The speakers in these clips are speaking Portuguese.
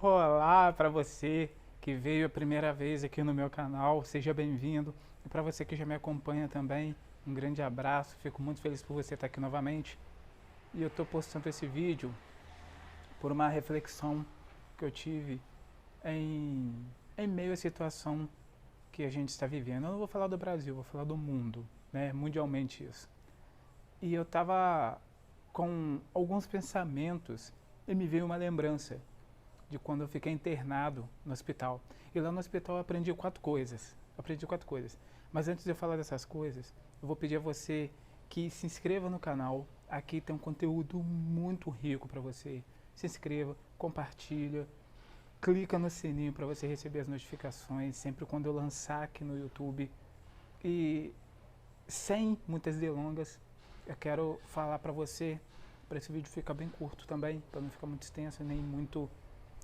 Olá para você que veio a primeira vez aqui no meu canal, seja bem-vindo. E para você que já me acompanha também, um grande abraço. Fico muito feliz por você estar aqui novamente. E eu estou postando esse vídeo por uma reflexão que eu tive em, em meio à situação que a gente está vivendo. Eu não vou falar do Brasil, vou falar do mundo, né? Mundialmente isso. E eu estava com alguns pensamentos e me veio uma lembrança de quando eu fiquei internado no hospital. E lá no hospital eu aprendi quatro coisas. Aprendi quatro coisas. Mas antes de eu falar dessas coisas, eu vou pedir a você que se inscreva no canal. Aqui tem um conteúdo muito rico para você. Se inscreva, compartilha, clica no sininho para você receber as notificações sempre quando eu lançar aqui no YouTube. E sem muitas delongas, eu quero falar para você, para esse vídeo ficar bem curto também, para não ficar muito extenso nem muito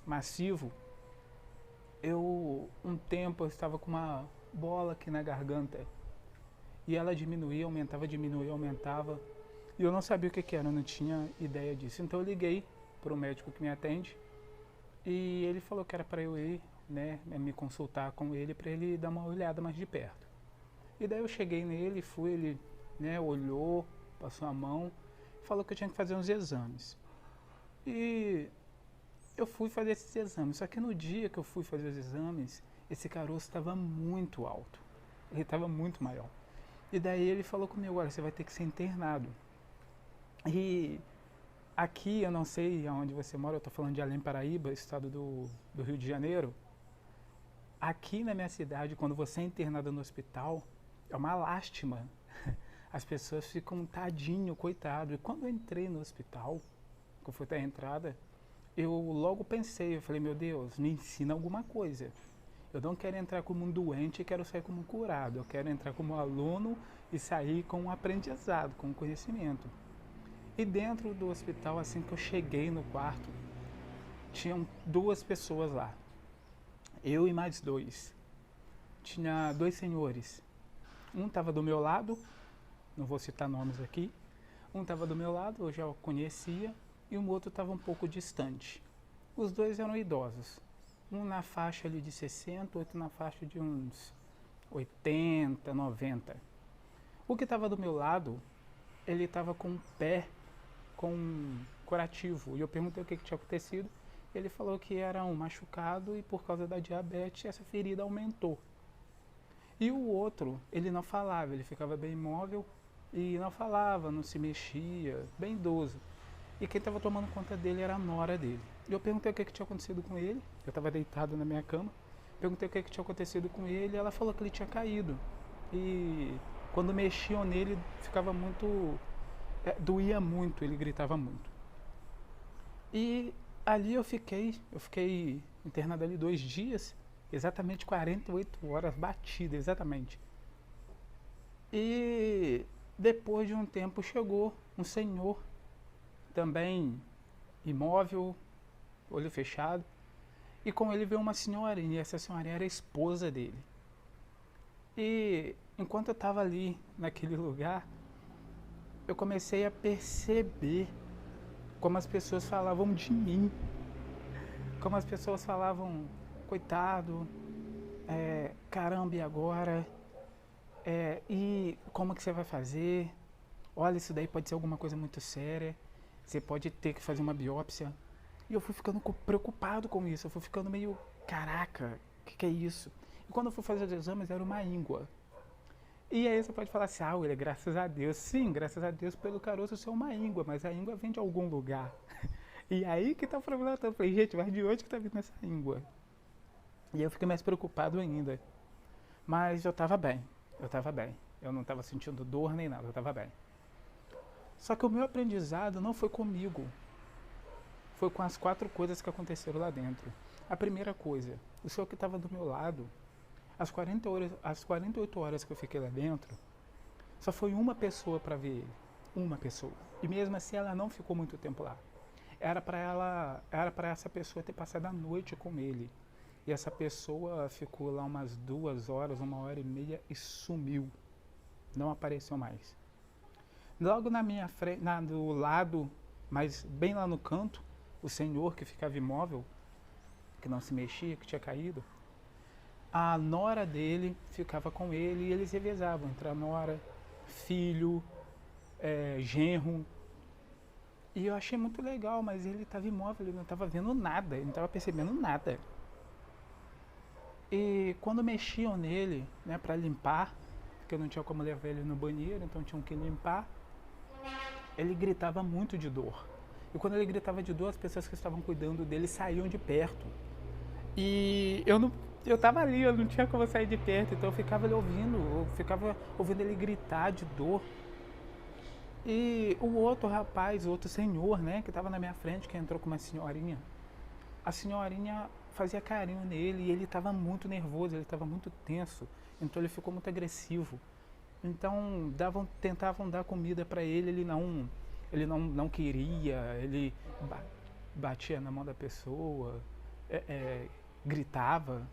massivo. Um tempo eu estava com uma bola aqui na garganta e ela diminuía, aumentava e eu não sabia o que era, eu não tinha ideia disso. Então eu liguei para o médico que me atende e ele falou que era para eu ir, né, me consultar com ele para ele dar uma olhada mais de perto. E daí eu cheguei nele, fui, ele, né, olhou, passou a mão, falou que eu tinha que fazer uns exames. E eu fui fazer esses exames, só que no dia que eu fui fazer os exames, esse caroço estava muito alto, ele estava muito maior. E daí ele falou comigo, olha, você vai ter que ser internado. E aqui, eu não sei aonde você mora, eu estou falando de Além Paraíba, estado do Rio de Janeiro. Aqui na minha cidade, quando você é internado no hospital, é uma lástima. As pessoas ficam tadinho, coitado. E quando eu entrei no hospital, que eu fui até a entrada, eu logo pensei, eu falei, meu Deus, me ensina alguma coisa. Eu não quero entrar como um doente, eu quero sair como um curado. Eu quero entrar como aluno e sair com um aprendizado, com um conhecimento. E dentro do hospital, assim que eu cheguei no quarto, tinham duas pessoas lá. Eu e mais dois. Tinha dois senhores. Um estava do meu lado, não vou citar nomes aqui. Um estava do meu lado, eu já o conhecia, e o outro estava um pouco distante. Os dois eram idosos, um na faixa ali de 60, outro na faixa de uns 80, 90. O que estava do meu lado, ele estava com o pé com um curativo, e eu perguntei o que tinha acontecido. Ele falou que era um machucado e por causa da diabetes essa ferida aumentou. E o outro, ele não falava, ele ficava bem imóvel e não falava, não se mexia, bem idoso. E quem estava tomando conta dele era a nora dele. E eu perguntei o que tinha acontecido com ele. Eu estava deitado na minha cama. Perguntei o que tinha acontecido com ele. E ela falou que ele tinha caído. E quando mexiam nele, ficava muito. Doía muito, ele gritava muito. E ali eu fiquei internado ali 2 dias, exatamente 48 horas batida, exatamente. E depois de um tempo chegou um senhor também imóvel, olho fechado, e com ele veio uma senhorinha, e essa senhorinha era a esposa dele. E enquanto eu estava ali naquele lugar, eu comecei a perceber como as pessoas falavam de mim, como as pessoas falavam, coitado, caramba, e agora? E como que você vai fazer? Olha, isso daí pode ser alguma coisa muito séria. Você pode ter que fazer uma biópsia. E eu fui ficando preocupado com isso. Eu fui ficando meio, caraca, o que é isso? E quando eu fui fazer os exames, era uma íngua. E aí você pode falar assim, William, graças a Deus. Sim, graças a Deus pelo caroço ser uma íngua, mas a íngua vem de algum lugar. E aí que tá o problema. Eu falei, gente, mas de onde que tá vindo essa íngua? E aí eu fiquei mais preocupado ainda. Mas eu tava bem, eu tava bem. Eu não tava sentindo dor nem nada, eu tava bem. Só que o meu aprendizado não foi comigo. Foi com as quatro coisas que aconteceram lá dentro. A primeira coisa, o senhor que estava do meu lado, as 48 horas que eu fiquei lá dentro, só foi uma pessoa para ver ele. Uma pessoa. E mesmo assim ela não ficou muito tempo lá. Era para essa pessoa ter passado a noite com ele. E essa pessoa ficou lá umas 2 horas, 1 hora e meia e sumiu. Não apareceu mais. Logo na minha frente, do lado, mas bem lá no canto, o senhor que ficava imóvel, que não se mexia, que tinha caído, a nora dele ficava com ele e eles revezavam entre a nora, filho, genro. E eu achei muito legal, mas ele estava imóvel, ele não estava vendo nada, ele não estava percebendo nada. E quando mexiam nele, né, para limpar, porque eu não tinha como levar ele no banheiro, então tinham que limpar, ele gritava muito de dor. E quando ele gritava de dor, as pessoas que estavam cuidando dele saíam de perto. E eu tava ali, eu não tinha como sair de perto, então eu ficava ouvindo ele gritar de dor. E o outro rapaz, o outro senhor, né, que estava na minha frente, que entrou com uma senhorinha, a senhorinha fazia carinho nele e ele estava muito nervoso, ele estava muito tenso, então ele ficou muito agressivo. Então tentavam dar comida para ele, ele não queria, ele batia na mão da pessoa, gritava.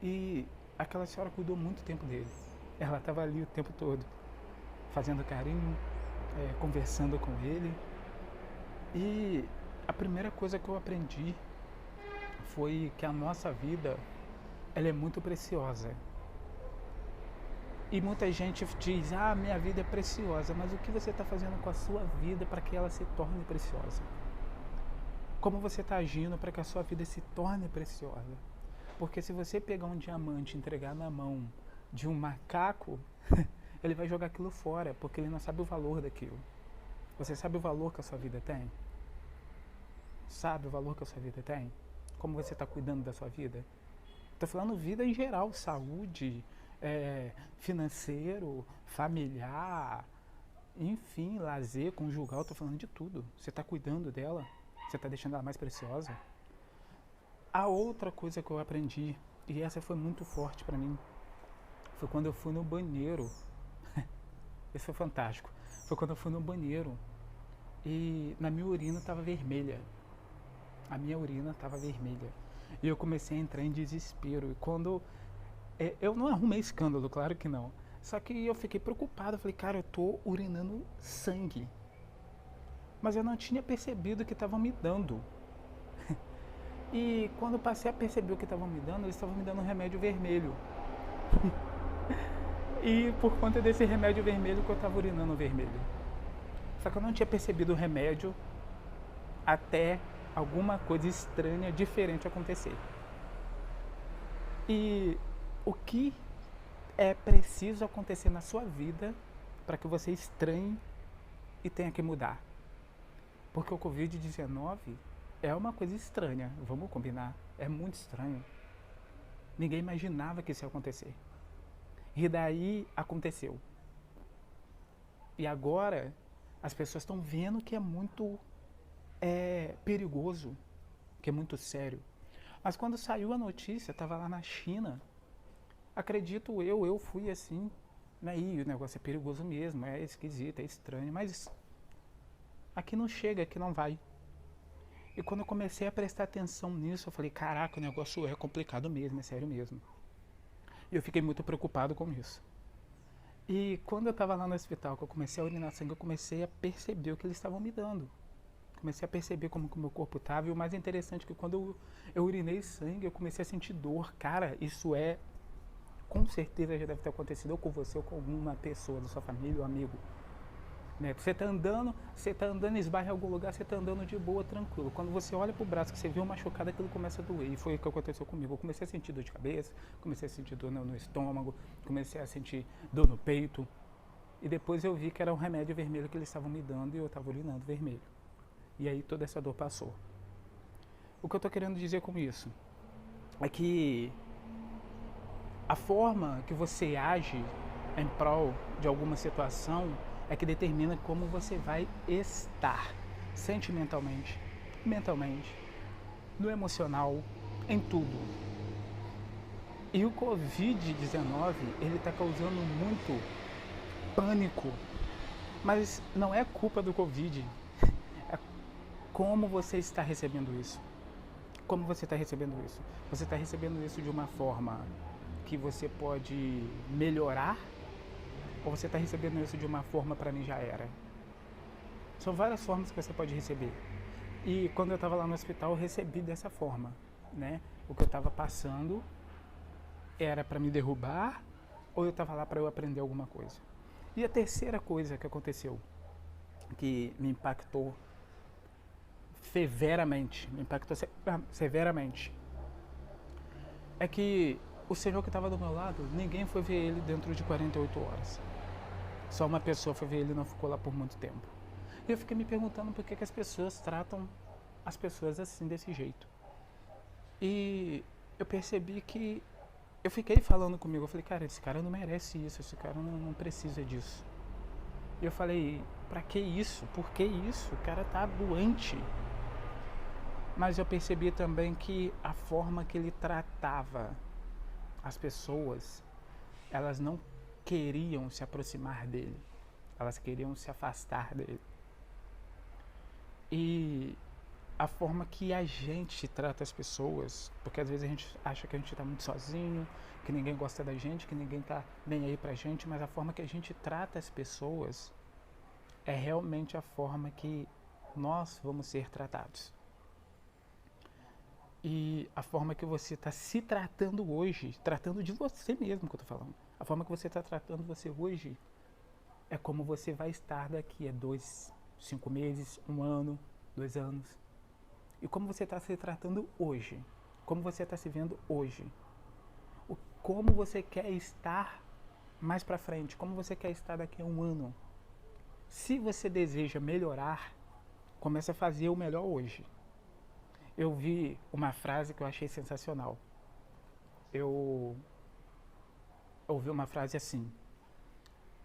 E aquela senhora cuidou muito tempo dele. Ela estava ali o tempo todo, fazendo carinho, conversando com ele. E a primeira coisa que eu aprendi foi que a nossa vida, ela é muito preciosa. E muita gente diz, minha vida é preciosa, mas o que você está fazendo com a sua vida para que ela se torne preciosa? Como você está agindo para que a sua vida se torne preciosa? Porque se você pegar um diamante e entregar na mão de um macaco, ele vai jogar aquilo fora, porque ele não sabe o valor daquilo. Você sabe o valor que a sua vida tem? Sabe o valor que a sua vida tem? Como você está cuidando da sua vida? Estou falando vida em geral, saúde, financeiro, familiar, enfim, lazer, conjugal, estou falando de tudo. Você está cuidando dela? Você está deixando ela mais preciosa? A outra coisa que eu aprendi, e essa foi muito forte para mim, foi quando eu fui no banheiro. Isso foi fantástico. Foi quando eu fui no banheiro e na minha urina estava vermelha. A minha urina estava vermelha. E eu comecei a entrar em desespero. E quando... eu não arrumei escândalo, claro que não. Só que eu fiquei preocupado. Eu falei, cara, eu tô urinando sangue. Mas eu não tinha percebido que estavam me dando. E quando eu passei a perceber o que estavam me dando, eles estavam me dando um remédio vermelho. E por conta desse remédio vermelho que eu estava urinando vermelho. Só que eu não tinha percebido o remédio até alguma coisa estranha, diferente acontecer. E o que é preciso acontecer na sua vida para que você estranhe e tenha que mudar? Porque o Covid-19 é uma coisa estranha, vamos combinar, é muito estranho. Ninguém imaginava que isso ia acontecer. E daí aconteceu. E agora as pessoas estão vendo que é muito perigoso, que é muito sério. Mas quando saiu a notícia, estava lá na China, acredito eu fui assim, né? E o negócio é perigoso mesmo, é esquisito, é estranho, mas aqui não chega, aqui não vai. E quando eu comecei a prestar atenção nisso, eu falei, caraca, o negócio é complicado mesmo, é sério mesmo. E eu fiquei muito preocupado com isso. E quando eu estava lá no hospital, que eu comecei a urinar sangue, eu comecei a perceber o que eles estavam me dando. Comecei a perceber como que o meu corpo estava. E o mais interessante é que quando eu urinei sangue, eu comecei a sentir dor. Cara, isso com certeza já deve ter acontecido ou com você ou com alguma pessoa da sua família ou amigo. Né? Você tá andando e esbarra em algum lugar, você tá andando de boa, tranquilo. Quando você olha pro braço, que você vê uma machucada, aquilo começa a doer. E foi o que aconteceu comigo. Eu comecei a sentir dor de cabeça, comecei a sentir dor no estômago, comecei a sentir dor no peito. E depois eu vi que era um remédio vermelho que eles estavam me dando e eu estava urinando vermelho. E aí toda essa dor passou. O que eu tô querendo dizer com isso é que a forma que você age em prol de alguma situação é que determina como você vai estar sentimentalmente, mentalmente, no emocional, em tudo. E o Covid-19, ele está causando muito pânico, mas não é culpa do Covid, é como você está recebendo isso. Como você está recebendo isso? Você está recebendo isso de uma forma que você pode melhorar, ou você está recebendo isso de uma forma, para mim já era? São várias formas que você pode receber. E quando eu estava lá no hospital, eu recebi dessa forma. né? O que eu estava passando era para me derrubar ou eu estava lá para eu aprender alguma coisa. E a terceira coisa que aconteceu, que me impactou severamente, é que o senhor que estava do meu lado, ninguém foi ver ele dentro de 48 horas. Só uma pessoa foi ver ele e não ficou lá por muito tempo. E eu fiquei me perguntando por que as pessoas tratam as pessoas assim, desse jeito. E eu percebi que eu fiquei falando comigo, eu falei, cara, esse cara não merece isso, esse cara não precisa disso. E eu falei, pra que isso? Por que isso? O cara tá doente. Mas eu percebi também que a forma que ele tratava as pessoas, elas não queriam se aproximar dele, elas queriam se afastar dele. E a forma que a gente trata as pessoas, porque às vezes a gente acha que a gente está muito sozinho, que ninguém gosta da gente, que ninguém tá nem aí pra gente, mas a forma que a gente trata as pessoas é realmente a forma que nós vamos ser tratados. E a forma que você está se tratando hoje, tratando de você mesmo que eu tô falando, a forma que você está tratando você hoje é como você vai estar daqui a 2, 5 meses, 1 ano, 2 anos. E como você está se tratando hoje, como você está se vendo hoje, como você quer estar mais para frente, como você quer estar daqui a 1 ano. Se você deseja melhorar, comece a fazer o melhor hoje. Eu vi uma frase que eu achei sensacional. Eu ouvi uma frase assim: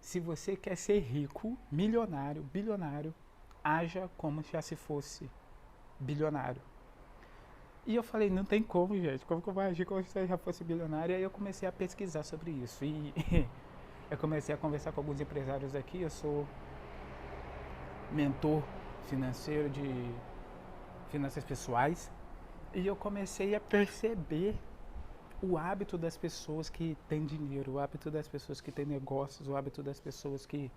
se você quer ser rico, milionário, bilionário, haja como se fosse bilionário. E eu falei, não tem como, gente, como que eu vou agir como se eu já fosse bilionário? E aí eu comecei a pesquisar sobre isso. E eu comecei a conversar com alguns empresários aqui. Eu sou mentor financeiro de finanças pessoais. E eu comecei a perceber o hábito das pessoas que têm dinheiro, o hábito das pessoas que têm negócios, o hábito das pessoas que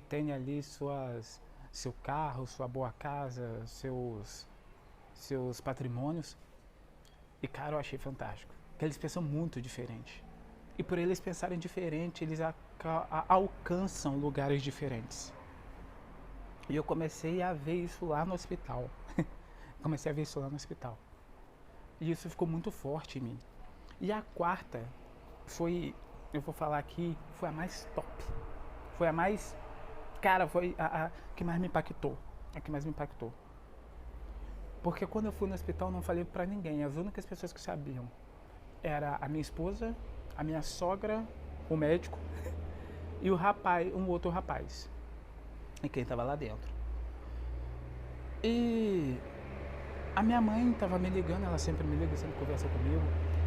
têm ali seu carro, sua boa casa, seus patrimônios. E cara, eu achei fantástico, porque eles pensam muito diferente. E por eles pensarem diferente, eles alcançam lugares diferentes. E eu comecei a ver isso lá no hospital. E isso ficou muito forte em mim. E a quarta foi, eu vou falar aqui, foi a mais top. Foi a mais, cara, foi a que mais me impactou. A que mais me impactou. Porque quando eu fui no hospital, eu não falei pra ninguém. As únicas pessoas que sabiam era a minha esposa, a minha sogra, o médico e o rapaz, um outro rapaz. E quem tava lá dentro. E a minha mãe tava me ligando, ela sempre me liga, sempre conversa comigo.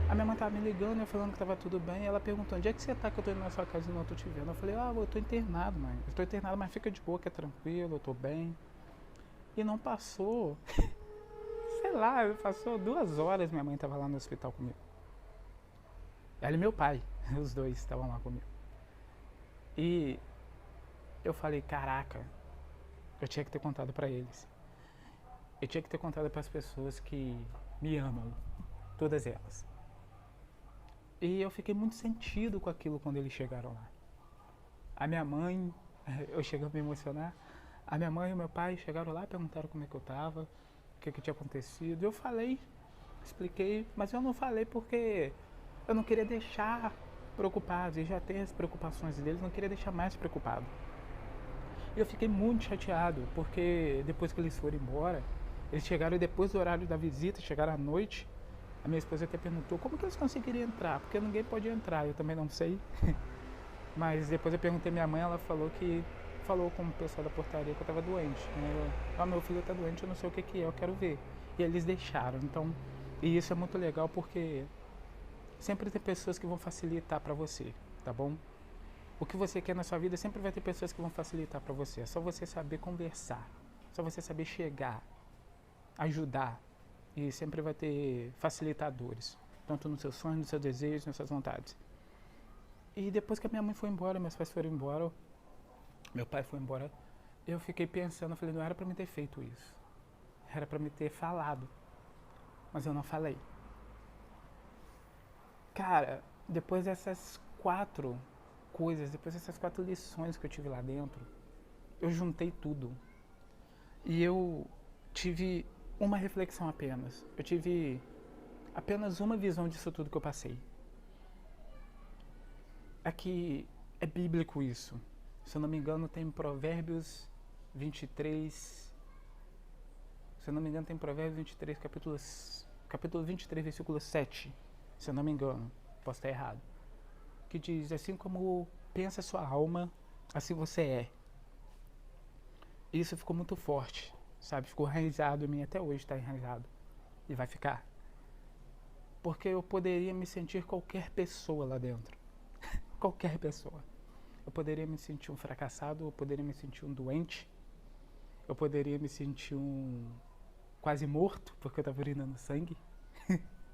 A minha mãe tava me ligando, eu falando que tava tudo bem, e ela perguntou, onde é que você tá, que eu tô indo na sua casa e não tô te vendo. Eu falei, eu tô internado, mãe. Eu tô internado, mas fica de boa, que é tranquilo, eu tô bem. E não passou, sei lá, passou 2 horas, minha mãe tava lá no hospital comigo. Ela e meu pai, os dois estavam lá comigo. E eu falei, caraca, eu tinha que ter contado pra eles. Eu tinha que ter contado pras pessoas que me amam, todas elas. E eu fiquei muito sentido com aquilo quando eles chegaram lá. A minha mãe, eu cheguei a me emocionar. A minha mãe e o meu pai chegaram lá, perguntaram como é que eu tava, o que tinha acontecido. Eu falei, expliquei, mas eu não falei porque eu não queria deixar preocupados. Eles já têm as preocupações deles, não queria deixar mais preocupado. E eu fiquei muito chateado, porque depois que eles foram embora, eles chegaram depois do horário da visita, chegaram à noite. A minha esposa até perguntou como que eles conseguiriam entrar, porque ninguém pode entrar, eu também não sei. Mas depois eu perguntei à minha mãe, ela falou com o pessoal da portaria que eu estava doente. Meu filho está doente, eu não sei o que é, eu quero ver. E eles deixaram, então, e isso é muito legal porque sempre tem pessoas que vão facilitar para você, tá bom? O que você quer na sua vida sempre vai ter pessoas que vão facilitar para você. É só você saber conversar, só você saber chegar, ajudar. E sempre vai ter facilitadores, tanto nos seus sonhos, nos seus desejos, nas suas vontades. E depois que a minha mãe foi embora, meus pais foram embora, meu pai foi embora, eu fiquei pensando, eu falei, não era pra me ter feito isso. Era pra me ter falado. Mas eu não falei. Cara, depois dessas 4 coisas, depois dessas 4 lições que eu tive lá dentro, eu juntei tudo. E eu tive uma reflexão apenas. Eu tive apenas uma visão disso tudo que eu passei. É que é bíblico isso. Se eu não me engano, tem Provérbios 23. Se eu não me engano, tem Provérbios 23, capítulo 23, versículo 7. Se eu não me engano, posso estar errado. Que diz: assim como pensa a sua alma, assim você é. E isso ficou muito forte, sabe? Ficou enraizado em mim, até hoje está enraizado. E vai ficar. Porque eu poderia me sentir qualquer pessoa lá dentro. Qualquer pessoa. Eu poderia me sentir um fracassado, eu poderia me sentir um doente, eu poderia me sentir um quase morto, porque eu estava urinando sangue.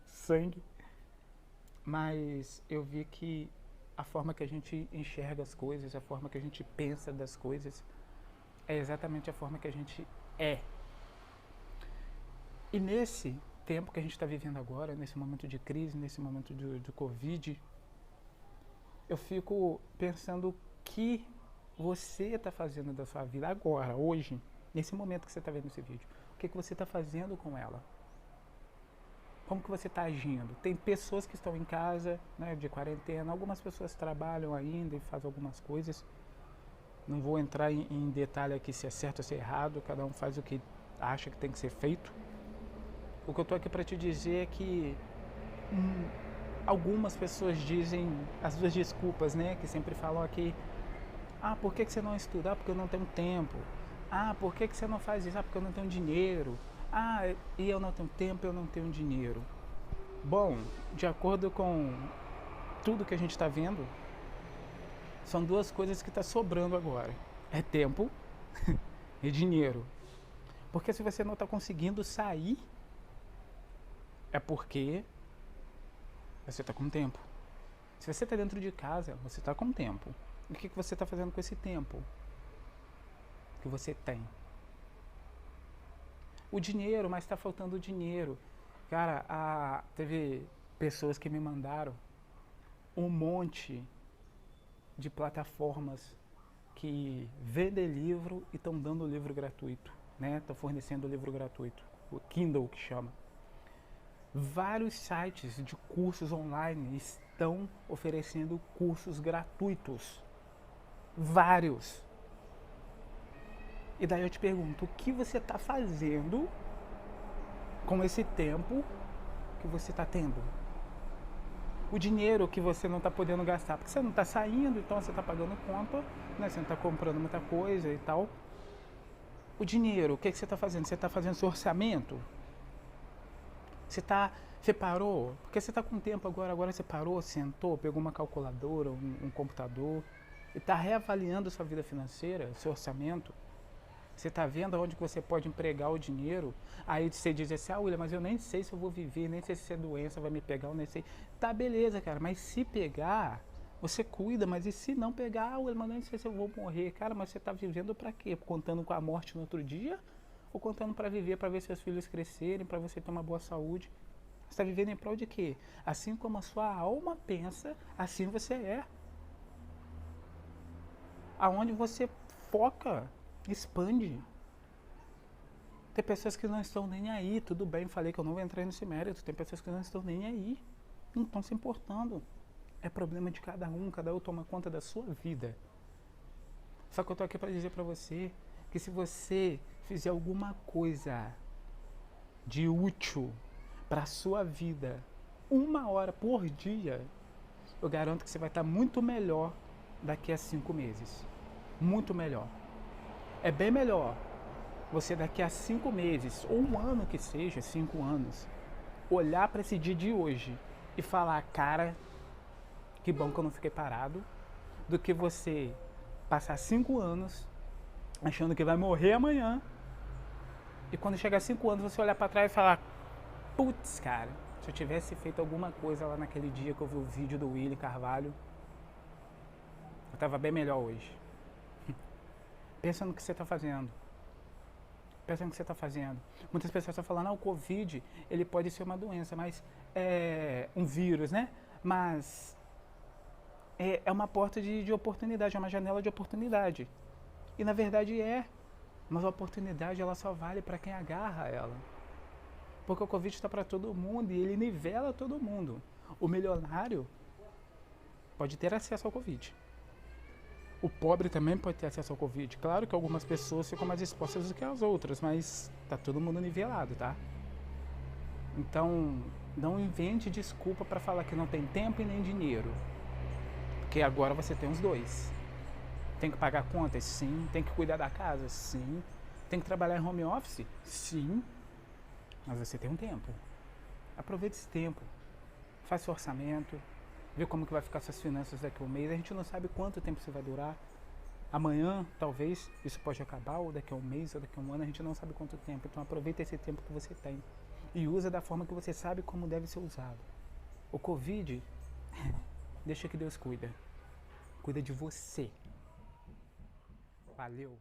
Sangue. Mas eu vi que a forma que a gente enxerga as coisas, a forma que a gente pensa das coisas, é exatamente a forma que a gente é. E nesse tempo que a gente está vivendo agora, nesse momento de crise, nesse momento de Covid, eu fico pensando o que você está fazendo da sua vida agora, hoje, nesse momento que você está vendo esse vídeo. O que você está fazendo com ela? Como que você está agindo? Tem pessoas que estão em casa, né, de quarentena, algumas pessoas trabalham ainda e fazem algumas coisas. Não vou entrar em detalhe aqui se é certo ou se é errado, cada um faz o que acha que tem que ser feito. O que eu estou aqui para te dizer é que algumas pessoas dizem as duas desculpas, né, que sempre falam aqui: ah, por que você não estuda? Ah, porque eu não tenho tempo. Ah, por que você não faz isso? Ah, porque eu não tenho dinheiro. Ah, e eu não tenho tempo, eu não tenho dinheiro. Bom, de acordo com tudo que a gente está vendo, são duas coisas que está sobrando agora. É tempo e dinheiro. Porque se você não está conseguindo sair, é porque você está com tempo. Se você está dentro de casa, você está com tempo. E o que você está fazendo com esse tempo que você tem? O dinheiro, mas está faltando dinheiro. Cara, teve pessoas que me mandaram um monte de plataformas que vendem livro e estão dando livro gratuito, né? Estão fornecendo livro gratuito, o Kindle que chama. Vários sites de cursos online estão oferecendo cursos gratuitos. Vários. E daí eu te pergunto, o que você está fazendo com esse tempo que você está tendo? O dinheiro que você não está podendo gastar, porque você não está saindo, então você está pagando conta, né? Você não está comprando muita coisa e tal. O dinheiro, o que você está fazendo? Você está fazendo seu orçamento? Você parou? Porque você está com tempo agora você parou, sentou, pegou uma calculadora, um computador e está reavaliando sua vida financeira, seu orçamento. Você está vendo onde que você pode empregar o dinheiro. Aí você diz assim: ah, William, mas eu nem sei se eu vou viver, nem sei se essa doença vai me pegar, eu nem sei. Tá, beleza, cara, mas se pegar, você cuida, mas e se não pegar? Ah, William, mas eu nem sei se eu vou morrer. Cara, mas você está vivendo para quê? Contando com a morte no outro dia? Ou contando para viver, para ver seus filhos crescerem, para você ter uma boa saúde? Você está vivendo em prol de quê? Assim como a sua alma pensa, assim você é. Aonde você foca, expande. Tem pessoas que não estão nem aí, tudo bem, falei que eu não vou entrar nesse mérito. Tem pessoas que não estão nem aí, não estão se importando. É problema de cada um toma conta da sua vida. Só que eu tô aqui para dizer para você que se você fizer alguma coisa de útil para a sua vida, 1 hora por dia, eu garanto que você vai estar muito melhor daqui a 5 meses. Muito melhor. É bem melhor você daqui a 5 meses, ou 1 ano que seja, 5 anos, olhar para esse dia de hoje e falar: cara, que bom que eu não fiquei parado, do que você passar 5 anos achando que vai morrer amanhã e quando chegar 5 anos você olhar para trás e falar: putz, cara, se eu tivesse feito alguma coisa lá naquele dia que eu vi o vídeo do Willy Carvalho, eu tava bem melhor hoje. Pensa no que você está fazendo. Pensa no que você está fazendo. Muitas pessoas estão falando: o Covid, ele pode ser uma doença, mas é um vírus, né? Mas é uma porta de oportunidade, é uma janela de oportunidade. E na verdade mas a oportunidade ela só vale para quem agarra ela. Porque o Covid está para todo mundo e ele nivela todo mundo. O milionário pode ter acesso ao Covid. O pobre também pode ter acesso ao Covid. Claro que algumas pessoas ficam mais expostas do que as outras, mas tá todo mundo nivelado, tá? Então, não invente desculpa para falar que não tem tempo e nem dinheiro. Porque agora você tem os dois. Tem que pagar contas? Sim. Tem que cuidar da casa? Sim. Tem que trabalhar em home office? Sim. Mas você tem um tempo. Aproveite esse tempo. Faz seu orçamento. Vê como que vai ficar suas finanças daqui a um mês. A gente não sabe quanto tempo isso vai durar. Amanhã, talvez, isso pode acabar, ou daqui a um mês, ou daqui a um ano, a gente não sabe quanto tempo. Então aproveita esse tempo que você tem. E usa da forma que você sabe como deve ser usado. O Covid, deixa que Deus cuida. Cuida de você. Valeu.